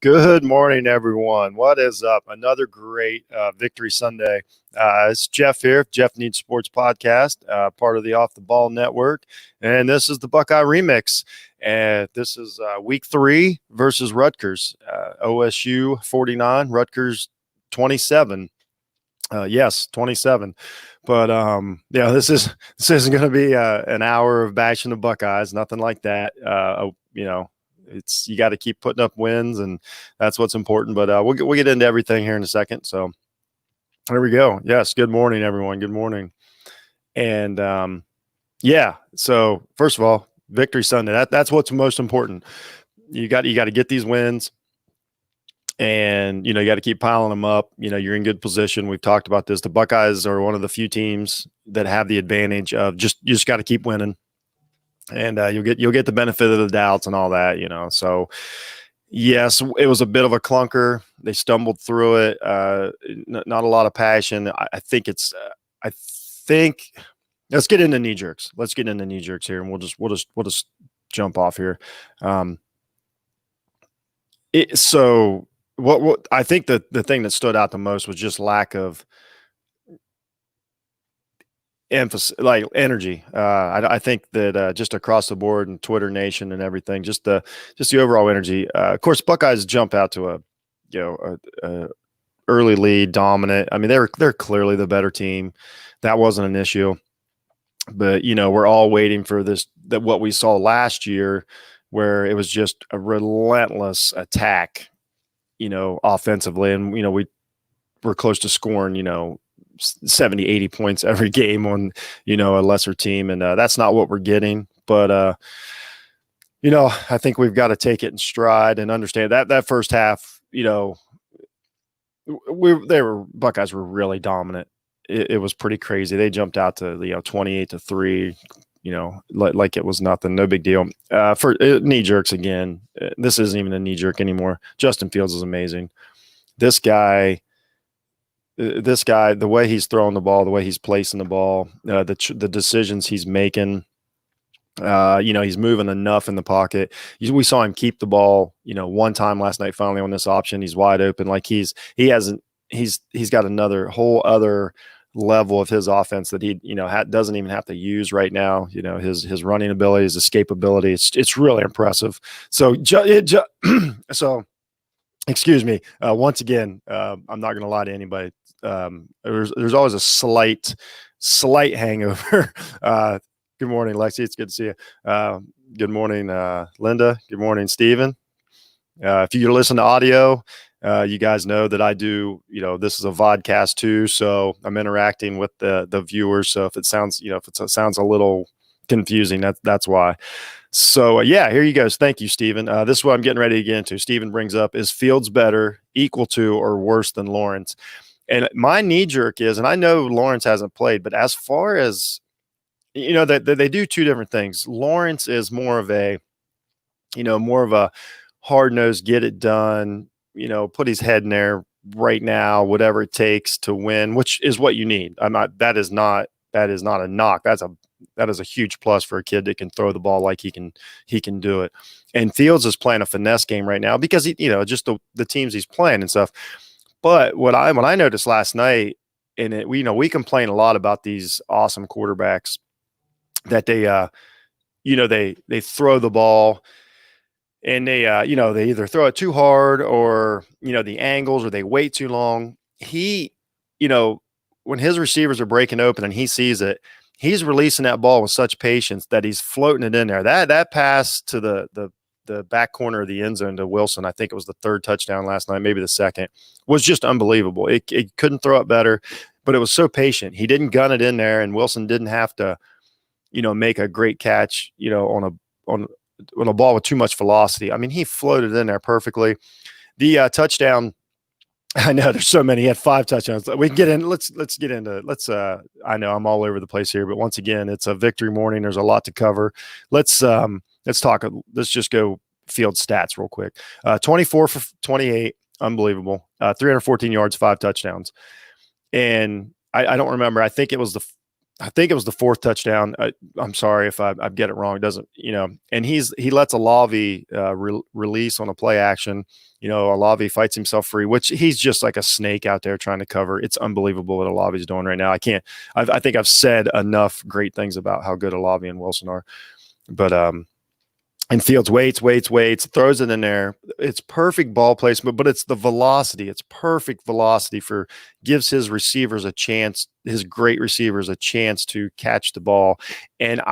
Good morning, everyone. What is up? Another great Victory Sunday. It's Jeff here, Jeff Needs Sports Podcast, part of the Off the Ball Network. And this is the Buckeye Remix. And this is week 3 versus Rutgers. OSU 49, Rutgers 27. Yes, 27. But yeah, this isn't going to be an hour of bashing the Buckeyes, nothing like that. It's you got to keep putting up wins, and that's what's important. But we'll get into everything here in a second. So there we go. Yes, good morning, everyone. Good morning. And yeah, so first of all, Victory Sunday. That's what's most important. You got to get these wins. And, you got to keep piling them up. You're in good position. We've talked about this. The Buckeyes are one of the few teams that have the advantage of you just got to keep winning. And you'll get the benefit of the doubts and all that, So, yes, it was a bit of a clunker. They stumbled through it. Not a lot of passion. I think let's get into knee jerks. Let's get into knee jerks here, and we'll just jump off here. So what I think the thing that stood out the most was just lack of emphasis, like energy. I think that just across the board and Twitter Nation and everything, just the overall energy. Of course, Buckeyes jump out to a early lead, dominant. I mean, they're clearly the better team. That wasn't an issue, but we're all waiting for that what we saw last year, where it was just a relentless attack, offensively, and we were close to scoring, 70, 80 points every game on, a lesser team. And that's not what we're getting. But, I think we've got to take it in stride and understand that first half, Buckeyes were really dominant. It was pretty crazy. They jumped out to, 28-3, like it was nothing, no big deal. For knee jerks again, this isn't even a knee jerk anymore. Justin Fields is amazing. This guy, the way he's throwing the ball, the way he's placing the ball, the decisions he's making, he's moving enough in the pocket. We saw him keep the ball, one time last night, finally on this option. He's wide open. Like he's got another whole other level of his offense that he, doesn't even have to use right now. His running ability, his escapability. It's really impressive. So, so excuse me. Once again, I'm not going to lie to anybody. There's always a slight hangover. Good morning, Lexi. It's good to see you. Good morning, Linda. Good morning, Steven. If you listen to audio, you guys know that I do, this is a vodcast too. So I'm interacting with the viewers. So if it sounds, a little confusing, that's why. So yeah, here you go. Thank you, Steven. This is what I'm getting ready to get into. Steven brings up, is Fields better, equal to, or worse than Lawrence? And my knee jerk is, and I know Lawrence hasn't played, but as far as, they do two different things. Lawrence is more of a hard-nosed, get it done, put his head in there right now, whatever it takes to win, which is what you need. That is not a knock. That is a huge plus for a kid that can throw the ball like he can do it. And Fields is playing a finesse game right now because just the teams he's playing and stuff. But what I noticed last night, and we complain a lot about these awesome quarterbacks that they throw the ball and they either throw it too hard or the angles, or they wait too long. He, when his receivers are breaking open and he sees it, he's releasing that ball with such patience that he's floating it in there. That pass to the back corner of the end zone to Wilson, I think it was the third touchdown last night, maybe the second, was just unbelievable. It couldn't throw it better, but it was so patient. He didn't gun it in there, and Wilson didn't have to, make a great catch, on a ball with too much velocity. I mean, he floated in there perfectly. The touchdown, I know there's so many. He had 5 touchdowns. We can get in. Let's get into. I know I'm all over the place here, but once again, it's a victory morning. There's a lot to cover. Let's talk. Let's just go field stats real quick. 24 for 28, unbelievable. 314 yards, 5 touchdowns, and I don't remember. I think it was I think it was the fourth touchdown. I'm sorry if I get it wrong. It doesn't, and he lets Olave release on a play action. Olave fights himself free, which he's just like a snake out there trying to cover. It's unbelievable what Olave's doing right now. I think I've said enough great things about how good Olave and Wilson are, but and Fields waits, throws it in there. It's perfect ball placement, but it's the velocity. It's perfect velocity gives his receivers a chance, his great receivers a chance to catch the ball. And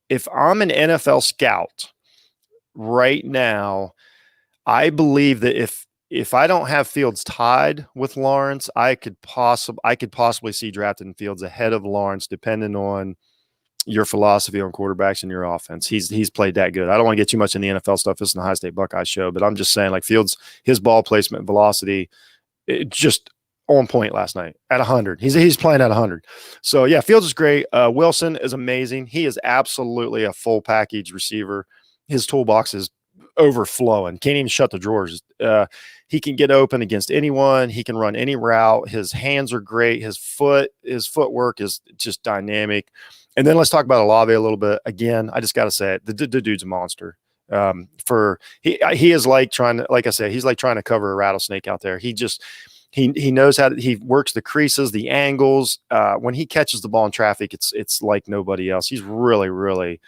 if I'm an NFL scout right now, I believe that if I don't have Fields tied with Lawrence, I could possibly see drafting Fields ahead of Lawrence, depending on your philosophy on quarterbacks and your offense. He's played that good. I don't want to get too much in the NFL stuff. This is the Ohio State Buckeye show, but I'm just saying, like, Fields, his ball placement, velocity, it just on point last night at 100. He's playing at 100. So yeah, Fields is great. Wilson is amazing. He is absolutely a full package receiver. His toolbox is overflowing. Can't even shut the drawers. He can get open against anyone. He can run any route. His hands are great. His footwork is just dynamic. And then let's talk about Olave a little bit. Again, I just got to say it. The dude's a monster. He is like I said, he's like trying to cover a rattlesnake out there. He knows he works the creases, the angles. When he catches the ball in traffic, it's like nobody else. He's really, really,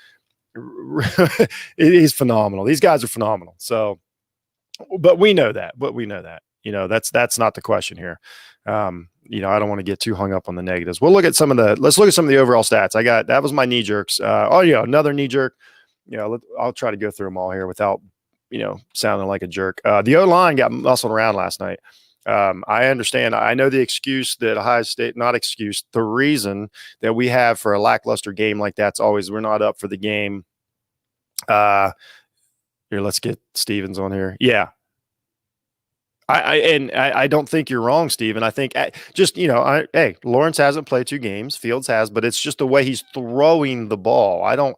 he's phenomenal. These guys are phenomenal. So, but we know that. That's not the question here. I don't want to get too hung up on the negatives. Let's look at some of the overall stats. That was my knee jerks. Another knee jerk. I'll try to go through them all here without, sounding like a jerk. The O-line got muscled around last night. I understand. I know the excuse that Ohio State, not excuse, the reason that we have for a lackluster game like that's always we're not up for the game. Here, let's get Stevens on here. Yeah. I don't think you're wrong, Steven. I think Lawrence hasn't played 2 games. Fields has, but it's just the way he's throwing the ball. I don't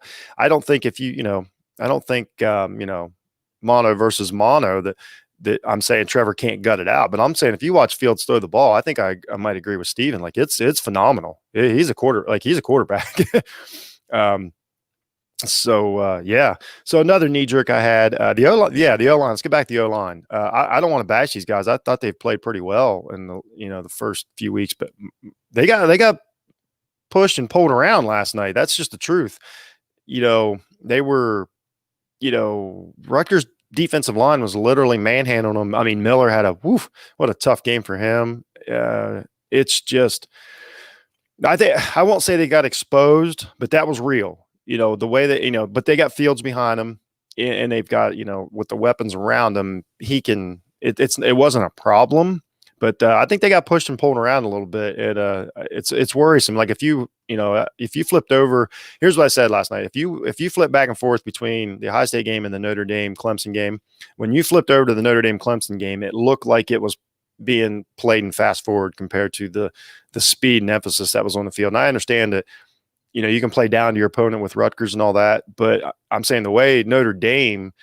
think I don't think mono versus mono that I'm saying Trevor can't gut it out, but I'm saying if you watch Fields throw the ball, I think I might agree with Steven. Like it's phenomenal. He's a quarterback. So another knee jerk I had, the O-line. Yeah, the O-line. Let's get back to the O-line. I don't want to bash these guys. I thought they've played pretty well in the first few weeks, but they got pushed and pulled around last night. That's just the truth. They were, Rutgers defensive line was literally manhandling them. I mean, Miller had what a tough game for him. It's just, I won't say they got exposed, but that was real. The way that, but they got Fields behind them and they've got, with the weapons around them, it wasn't a problem, but I think they got pushed and pulled around a little bit. It's worrisome. Like if you flipped over, here's what I said last night. If you flip back and forth between the Ohio State game and the Notre Dame Clemson game, when you flipped over to the Notre Dame Clemson game, it looked like it was being played in fast forward compared to the speed and emphasis that was on the field. And I understand that, you can play down to your opponent with Rutgers and all that, but I'm saying the way Notre Dame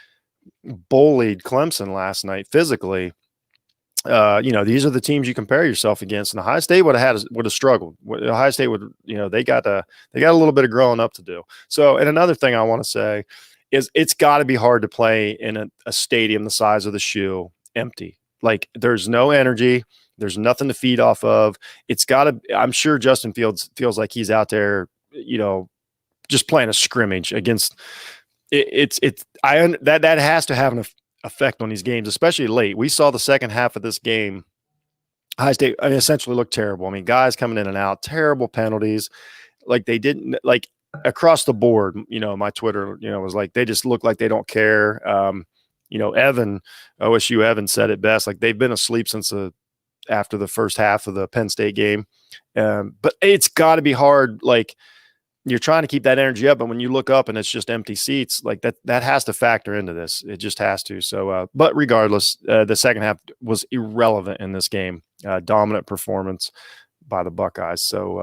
bullied Clemson last night physically, these are the teams you compare yourself against. And Ohio State would have struggled. Ohio State would, they got a little bit of growing up to do. So, and another thing I want to say is it's got to be hard to play in a stadium the size of the shoe empty. Like there's no energy. There's nothing to feed off of. I'm sure Justin Fields feels like he's out there, just playing a scrimmage against that has to have an effect on these games, especially late. We saw the second half of this game. Ohio State essentially looked terrible. I mean, guys coming in and out, terrible penalties. Like they didn't across the board, my Twitter, was like, they just look like they don't care. OSU Evan said it best. Like they've been asleep since after the first half of the Penn State game. But it's gotta be hard. Like, you're trying to keep that energy up, but when you look up and it's just empty seats, like that has to factor into this. It just has to. So, but regardless, the second half was irrelevant in this game. Dominant performance by the Buckeyes. So,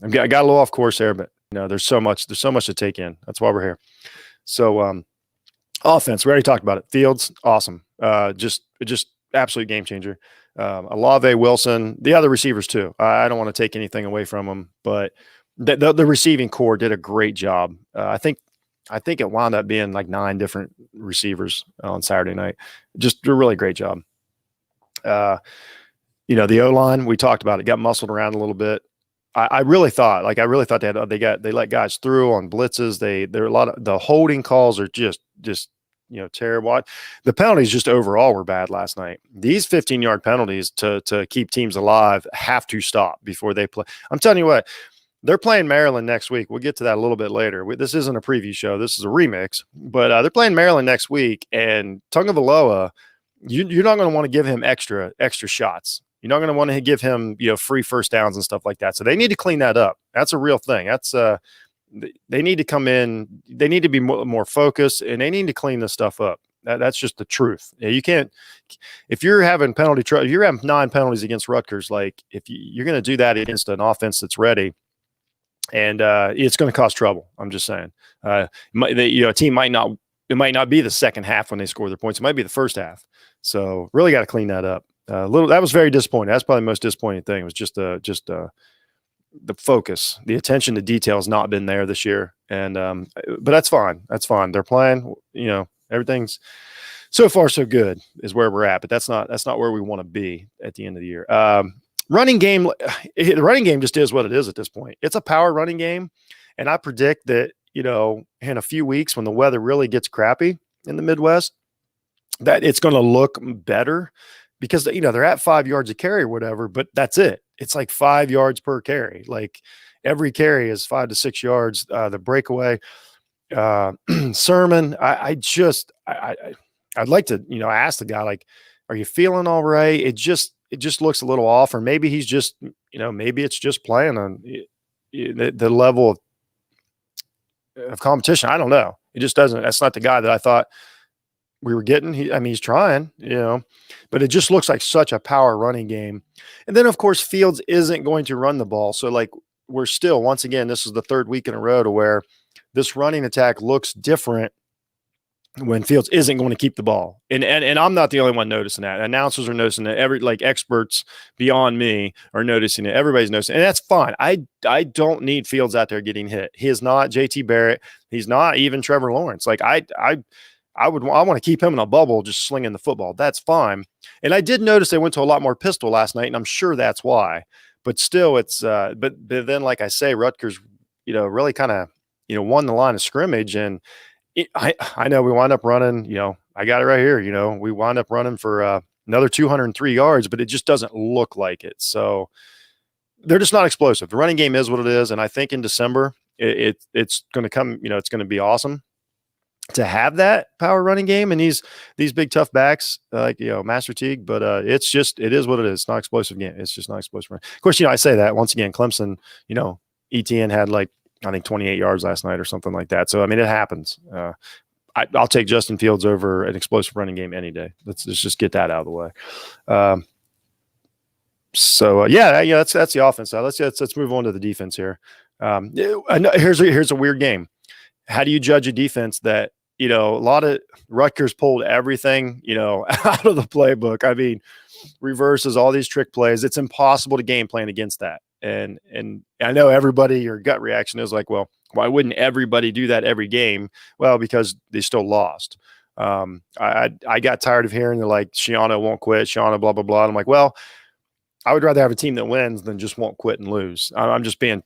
I got a little off course there, but there's so much to take in. That's why we're here. So, offense, we already talked about it. Fields, awesome. Just absolute game changer. Olave, Wilson, the other receivers too. I don't want to take anything away from them, but the receiving core did a great job. I think it wound up being like 9 different receivers on Saturday night. Just a really great job. The O-line, we talked about it, got muscled around a little bit. I really thought they let guys through on blitzes. There are a lot of the holding calls are just terrible. The penalties just overall were bad last night. These 15-yard penalties to keep teams alive have to stop before they play. I'm telling you what, they're playing Maryland next week. We'll get to that a little bit later. This isn't a preview show. This is a remix. But they're playing Maryland next week, and Tagovailoa, you're not going to want to give him extra shots. You're not going to want to give him, free first downs and stuff like that. So they need to clean that up. That's a real thing. That's they need to come in. They need to be more focused, and they need to clean this stuff up. That's just the truth. You can't, if you're having you're having 9 penalties against Rutgers. Like if you're going to do that against an offense that's ready, and it's going to cause trouble. I'm just saying. A team might not. It might not be the second half when they score their points. It might be the first half. So really got to clean that up. That was very disappointing. That's probably the most disappointing thing. It was just the focus, the attention to detail has not been there this year. And but that's fine. That's fine. They're playing. Everything's so far so good is where we're at. But that's not where we want to be at the end of the year. Running game, the running game just is what it is at this point. It's a power running game, and I predict that in a few weeks when the weather really gets crappy in the Midwest, that it's going to look better. Because, they're at 5 yards a carry or whatever, but that's it. It's like 5 yards per carry. Like every carry is 5 to 6 yards. The breakaway, Sermon, I'd like to, ask the guy, like, are you feeling all right? It just looks a little off, or maybe he's just, maybe it's just playing on the level of competition. I don't know. It just doesn't. That's not the guy that I thought we were getting. He's trying, but it just looks like such a power running game. And then, of course, Fields isn't going to run the ball. So, like, we're still, once again, this is the 3rd week in a row to where this running attack looks different when Fields isn't going to keep the ball. And I'm not the only one noticing that. Announcers are noticing that. Experts beyond me are noticing it. Everybody's noticing it. And that's fine. I don't need Fields out there getting hit. He is not JT Barrett. He's not even Trevor Lawrence. Like, I want to keep him in a bubble just slinging the football. That's fine. And I did notice they went to a lot more pistol last night, and I'm sure that's why. But still, it's but then, like I say, Rutgers, really kind of, won the line of scrimmage. And I know we wound up running, I got it right here. We wound up running for another 203 yards, but it just doesn't look like it. So they're just not explosive. The running game is what it is. And I think in December, it's going to come, it's going to be awesome to have that power running game and these big tough backs like Master Teague, but it is what it is. It's not explosive game. It's just not explosive. Of course, I say that once again. Clemson, ETN had like I think 28 yards last night or something like that. So it happens. I'll take Justin Fields over an explosive running game any day. Let's just get that out of the way. That's the offense side. Let's move on to the defense here. Here's a weird game. How do you judge a defense that, a lot of Rutgers pulled everything, out of the playbook? Reverses, all these trick plays. It's impossible to game plan against that. And I know everybody, your gut reaction is like, well, why wouldn't everybody do that every game? Well, because they still lost. I got tired of hearing they're like, Shiano won't quit, Shiano, blah, blah, blah. And I'm like, well, I would rather have a team that wins than just won't quit and lose. I'm just being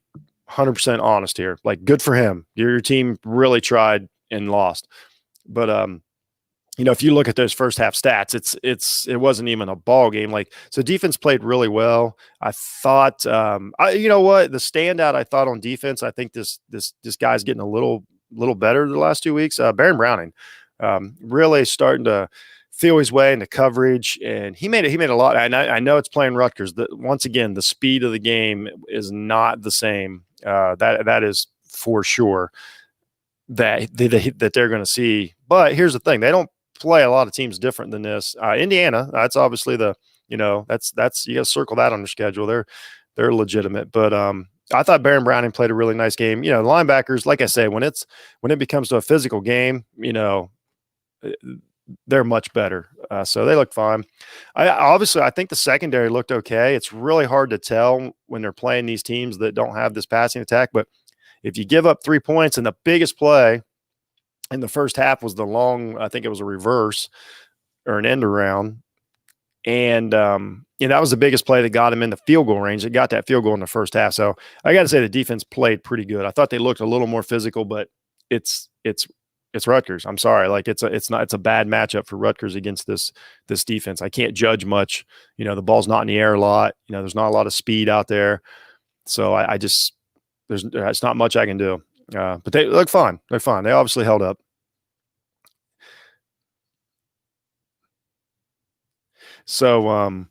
100% honest here. Like, good for him. Your team really tried and lost. But if you look at those first half stats, it wasn't even a ball game. Like, so defense played really well. I thought you know what? The standout I thought on defense, I think this guy's getting a little better the last 2 weeks. Baron Browning really starting to feel his way into coverage, and he made a lot. I know it's playing Rutgers. Once again, the speed of the game is not the same. That is for sure that they're going to see. But here's the thing: they don't play a lot of teams different than this. Indiana, that's obviously that's you got to circle that on their schedule. They're legitimate, but I thought Baron Browning played a really nice game. The linebackers, like I say, when it becomes to a physical game, they're much better. So they look fine. I think the secondary looked okay. It's really hard to tell when they're playing these teams that don't have this passing attack. But if you give up 3 points, and the biggest play in the first half was the long, I think it was a reverse or an end around. And that was the biggest play that got him in the field goal range. It got that field goal in the first half. So I got to say the defense played pretty good. I thought they looked a little more physical, but it's Rutgers. I'm sorry, like it's a bad matchup for Rutgers against this defense. I can't judge much. The ball's not in the air a lot. There's not a lot of speed out there. So I just there's not much I can do. But they look fine. They're fine. They obviously held up. So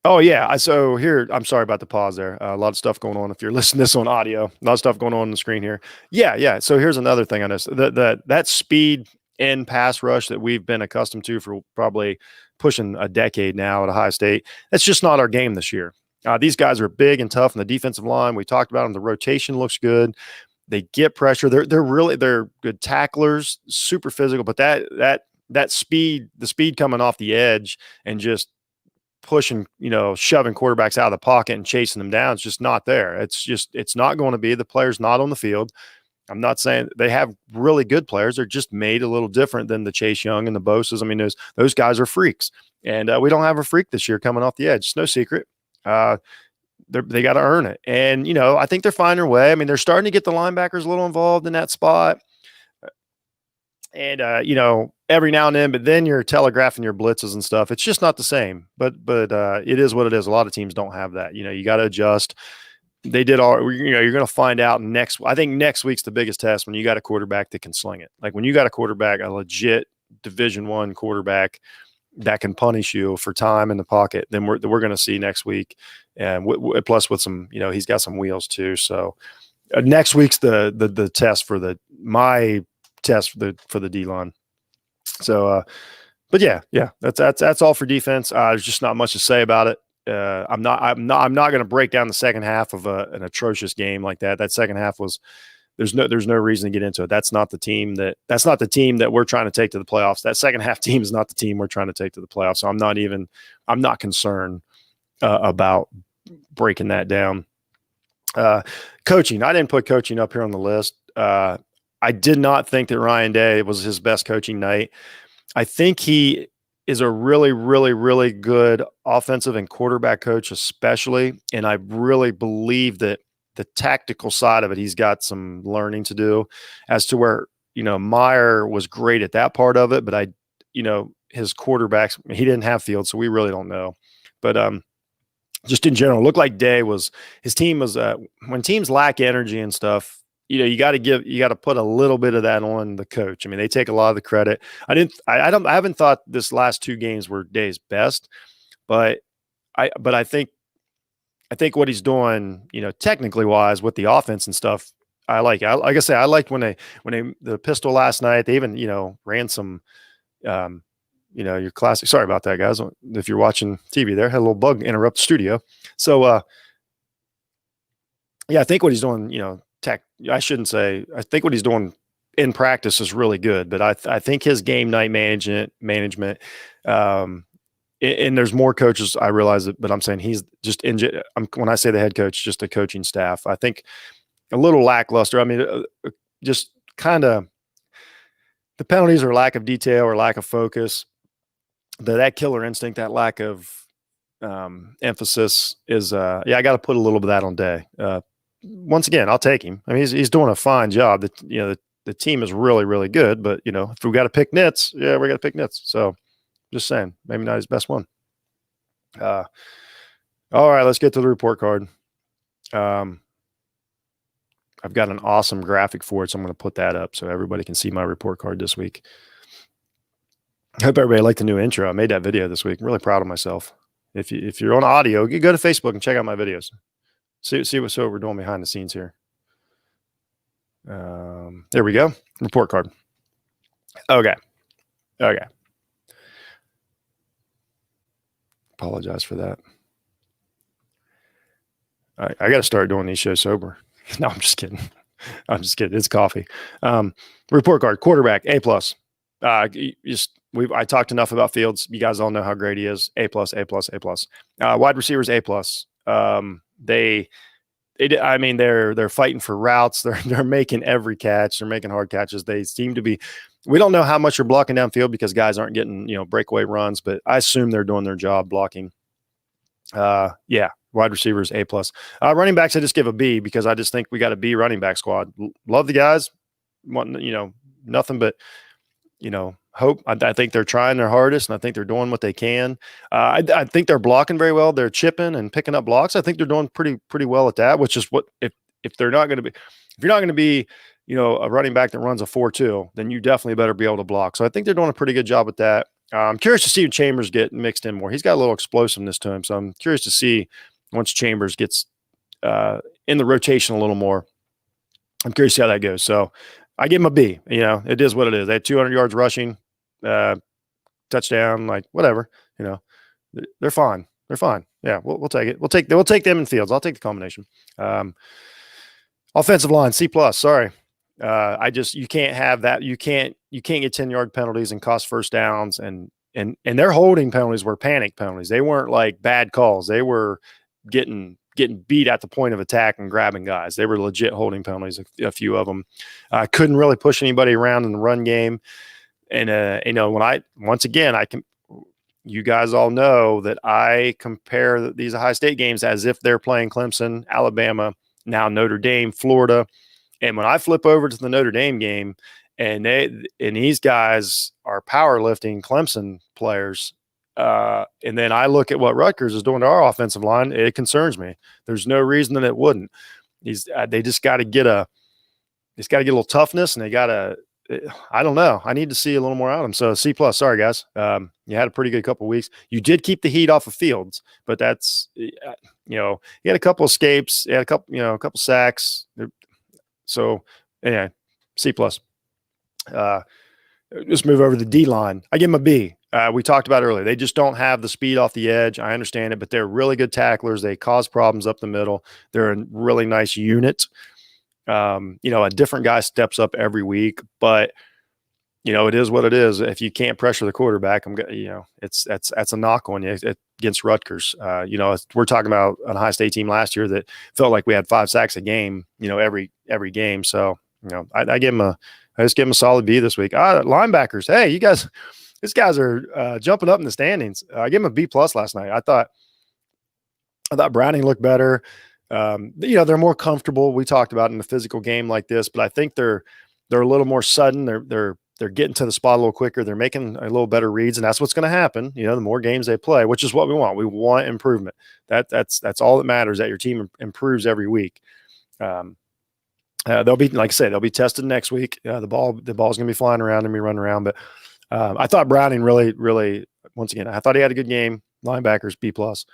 oh yeah. So here, I'm sorry about the pause there. A lot of stuff going on. If you're listening to this on audio, a lot of stuff going on the screen here. Yeah. So here's another thing on this: that speed in pass rush that we've been accustomed to for probably pushing a decade now at Ohio State. That's just not our game this year. These guys are big and tough in the defensive line. We talked about them. The rotation looks good. They get pressure. They're good tacklers, super physical. But that speed, the speed coming off the edge and just pushing, shoving quarterbacks out of the pocket and chasing them down, it's just not there. It's not going to be. The player's not on the field. I'm not saying they have really good players. They're just made a little different than the Chase Young and the Bosa's. I mean, those guys are freaks. And we don't have a freak this year coming off the edge. It's no secret. They got to earn it. And, I think they're finding their way. I mean, they're starting to get the linebackers a little involved in that spot. And, every now and then, but then you're telegraphing your blitzes and stuff. It's just not the same, but it is what it is. A lot of teams don't have that. You got to adjust. They did all, you're going to find out I think next week's the biggest test when you got a quarterback that can sling it. Like when you got a legit Division I quarterback that can punish you for time in the pocket, then we're going to see next week. And plus with some, he's got some wheels too. So next week's the test for my test for the D-line. So, but yeah, that's all for defense. There's just not much to say about it. I'm not going to break down the second half of an atrocious game like that. That second half was, there's no reason to get into it. That's not the team that we're trying to take to the playoffs. That second half team is not the team we're trying to take to the playoffs. So I'm not concerned about breaking that down. Coaching. I didn't put coaching up here on the list. I did not think that Ryan Day was his best coaching night. I think he is a really, really, really good offensive and quarterback coach, especially. And I really believe that the tactical side of it, he's got some learning to do as to where, Meyer was great at that part of it, but his quarterbacks, he didn't have Fields, so we really don't know. But just in general, looked like Day was, his team was, when teams lack energy and stuff, you got to put a little bit of that on the coach. I mean, they take a lot of the credit. I haven't thought this last 2 games were Day's best, but I think what he's doing, technically wise with the offense and stuff, I like. Like I say, I liked when the pistol last night. They even ran some, your classic. Sorry about that, guys. If you're watching TV, there had a little bug interrupt the studio. So yeah, I think what he's doing, I shouldn't say. I think what he's doing in practice is really good, but I think his game night management. And there's more coaches, I realize it, but I'm saying he's just when I say the head coach, just the coaching staff, I think a little lackluster. I mean, just kind of the penalties or lack of detail or lack of focus, that killer instinct, that lack of emphasis is, I got to put a little bit of that on Day. Once again, I'll take him. I mean, he's doing a fine job. The team is really, really good, but if we got to pick nits, we got to pick nits. So just saying, maybe not his best one. All right, let's get to the report card. I've got an awesome graphic for it, so I'm going to put that up so everybody can see my report card this week. I hope everybody liked the new intro. I made that video this week. I'm really proud of myself. If you're on audio, you go to Facebook and check out my videos. See what we're doing behind the scenes here. There we go. Report card. Okay. Apologize for that. I got to start doing these shows sober. No, I'm just kidding. I'm just kidding. It's coffee. Report card, quarterback, A plus. I talked enough about Fields. You guys all know how great he is. A plus, A plus, A plus. Wide receivers, A plus. I mean, they're fighting for routes. They're making every catch. They're making hard catches. They seem to be. We don't know how much you're blocking downfield because guys aren't getting breakaway runs, but I assume they're doing their job blocking. Yeah, wide receivers A plus. Running backs, I just give a B because I just think we got a B running back squad. Love the guys. Want nothing but hope. I think they're trying their hardest, and I think they're doing what they can. I think they're blocking very well. They're chipping and picking up blocks. I think they're doing pretty well at that. Which is what if they're not going to be, if you're not going to be, a running back that runs a 4.2, then you definitely better be able to block. So I think they're doing a pretty good job with that. I'm curious to see if Chambers get mixed in more. He's got a little explosiveness to him, so I'm curious to see once Chambers gets in the rotation a little more. I'm curious to see how that goes. So I give him a B. It is what it is. They had 200 yards rushing, touchdown, like whatever. They're fine. They're fine. Yeah, we'll take it. We'll take them in Fields. I'll take the combination. Offensive line, C plus. Sorry. You can't have that. You can't get 10-yard penalties and cost first downs, and their holding penalties were panic penalties. They weren't like bad calls. They were getting beat at the point of attack and grabbing guys. They were legit holding penalties, a few of them. Couldn't really push anybody around in the run game. And you guys all know that I compare these Ohio State games as if they're playing Clemson, Alabama, now Notre Dame, Florida. And when I flip over to the Notre Dame game and these guys are powerlifting Clemson players, and then I look at what Rutgers is doing to our offensive line, it concerns me. There's no reason that it wouldn't. They just got to get a little toughness, and they got to. I don't know. I need to see a little more out of them. So C plus. Sorry, guys. You had a pretty good couple of weeks. You did keep the heat off of Fields, but that's he had a couple escapes, he had a couple sacks. So anyway, C plus. Just move over to the D line. I give them a B. We talked about earlier. They just don't have the speed off the edge. I understand it, but they're really good tacklers. They cause problems up the middle. They're a really nice unit. A different guy steps up every week, but it is what it is. If you can't pressure the quarterback, that's a knock on you against Rutgers. We're talking about an Ohio State team last year that felt like we had 5 sacks a game, every game. So, I just give them a solid B this week. Linebackers. Hey, you guys, these guys are jumping up in the standings. I gave them a B plus last night. I thought Browning looked better. They're more comfortable. We talked about in a physical game like this, but I think they're a little more sudden. They're getting to the spot a little quicker. They're making a little better reads, and that's what's going to happen. The more games they play, which is what we want. We want improvement. That's all that matters. That your team improves every week. They'll be, like I said, they'll be tested next week. The ball's going to be flying around and be running around. But I thought Browning really, once again, I thought he had a good game. Linebackers B plus.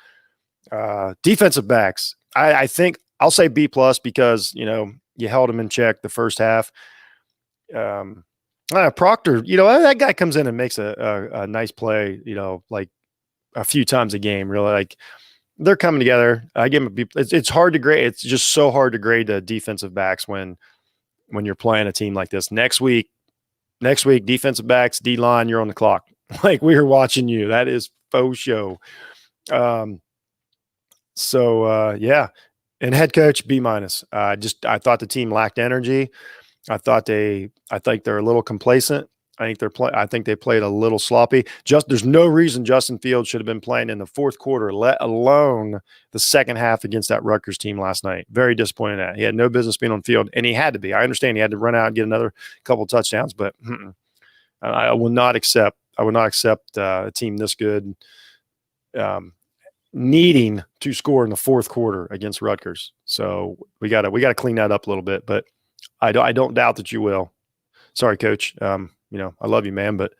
Defensive backs. I think I'll say B plus because you held him in check the first half. Proctor, that guy comes in and makes a nice play. Like a few times a game. Really, like they're coming together. I give him a B. It's hard to grade. It's just so hard to grade the defensive backs when you're playing a team like this. Next week, defensive backs, D line, you're on the clock. Like we are watching you. That is faux show. Yeah. And head coach B minus. I thought the team lacked energy. I think they're a little complacent. I think they played a little sloppy. There's no reason Justin Fields should have been playing in the fourth quarter, let alone the second half against that Rutgers team last night. Very disappointed in that. He had no business being on the field, and he had to be. I understand he had to run out and get another couple of touchdowns, but I will not accept a team this good needing to score in the fourth quarter against Rutgers. So we got to clean that up a little bit, but I don't doubt that you will. Sorry, coach. I love you, man, but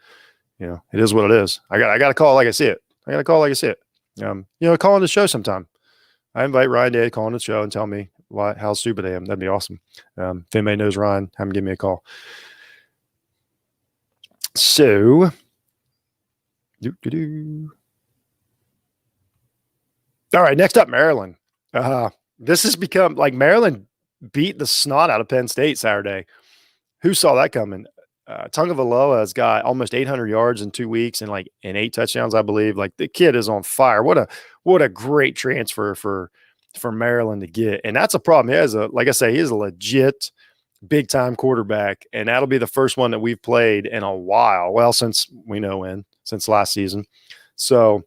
it is what it is. I got to call like I see it. Call on the show sometime. I invite Ryan Day to call on the show and tell me how stupid I am. That'd be awesome. If anybody knows Ryan, have him give me a call. So, all right, next up, Maryland. This has become like Maryland beat the snot out of Penn State Saturday. Who saw that coming? Tagovailoa has got almost 800 yards in 2 weeks and 8 touchdowns, I believe. Like, the kid is on fire. What a great transfer for Maryland to get. And that's a problem. He has like I say, he is a legit big time quarterback, and that'll be the first one that we've played in a while. Well, since last season. So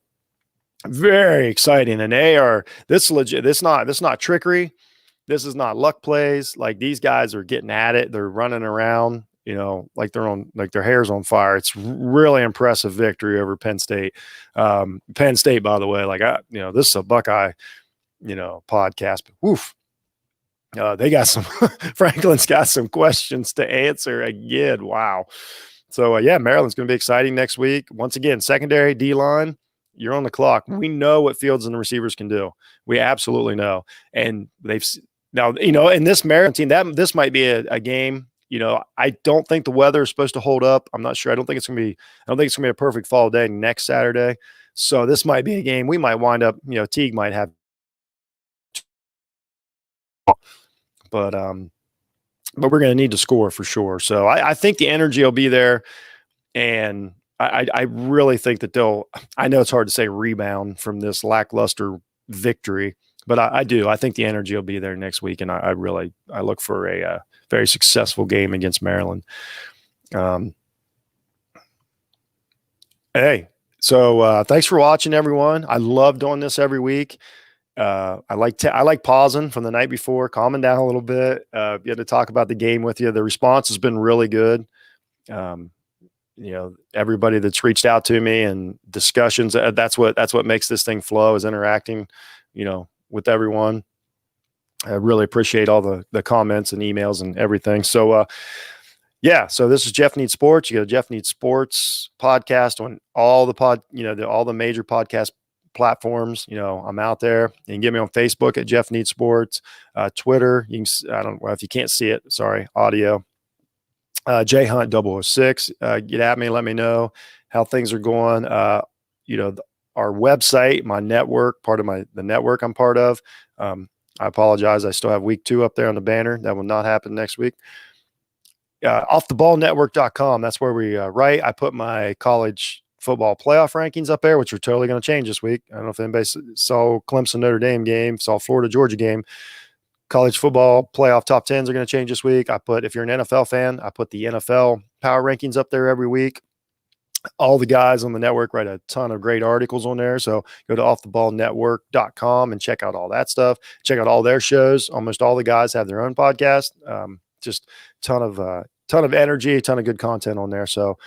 very exciting. And they are this legit. This not trickery. This is not luck plays. Like, these guys are getting at it. They're running around, like their hair's on fire. It's really impressive victory over Penn State. Penn State, by the way, this is a Buckeye, podcast, but woof. They got some, Franklin's got some questions to answer again. Wow. So Maryland's going to be exciting next week. Once again, secondary, D-line, you're on the clock. We know what Fields and the receivers can do. We absolutely know. And now, in this Maryland team, this might be a game. I don't think the weather is supposed to hold up. I'm not sure. I don't think it's going to be a perfect fall day next Saturday. So this might be a game we might wind up, Teague might have. But we're going to need to score for sure. So I think the energy will be there. And I really think that I know it's hard to say rebound from this lackluster victory, but I do. I think the energy will be there next week, and I look for a very successful game against Maryland. Hey, so thanks for watching, everyone. I love doing this every week. I like pausing from the night before, calming down a little bit, get to talk about the game with you. The response has been really good. Everybody that's reached out to me and discussions, that's what makes this thing flow, is interacting, with everyone. I really appreciate all the comments and emails and everything. So, so this is Jeff Needs Sports. You got a Jeff Needs Sports podcast on all all the major podcast platforms. I'm out there. You can get me on Facebook at Jeff Needs Sports, Twitter. If you can't see it, sorry, audio. J Hunt 006. Get at me. Let me know how things are going. Our website, my network, part of the network I'm part of. I apologize. I still have week 2 up there on the banner. That will not happen next week. Offtheballnetwork.com. That's where we write. I put my college football playoff rankings up there, which are totally going to change this week. I don't know if anybody saw Clemson Notre Dame game, saw Florida Georgia game. College football playoff top 10s are going to change this week. If you're an NFL fan, I put the NFL power rankings up there every week. All the guys on the network write a ton of great articles on there. So go to offtheballnetwork.com and check out all that stuff. Check out all their shows. Almost all the guys have their own podcast. Just ton of energy, a ton of good content on there. So,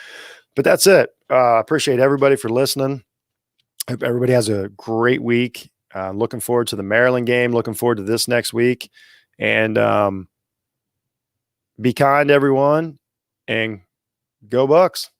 but that's it. Appreciate everybody for listening. Hope everybody has a great week. Looking forward to the Maryland game. Looking forward to this next week. And be kind, everyone, and go Bucks.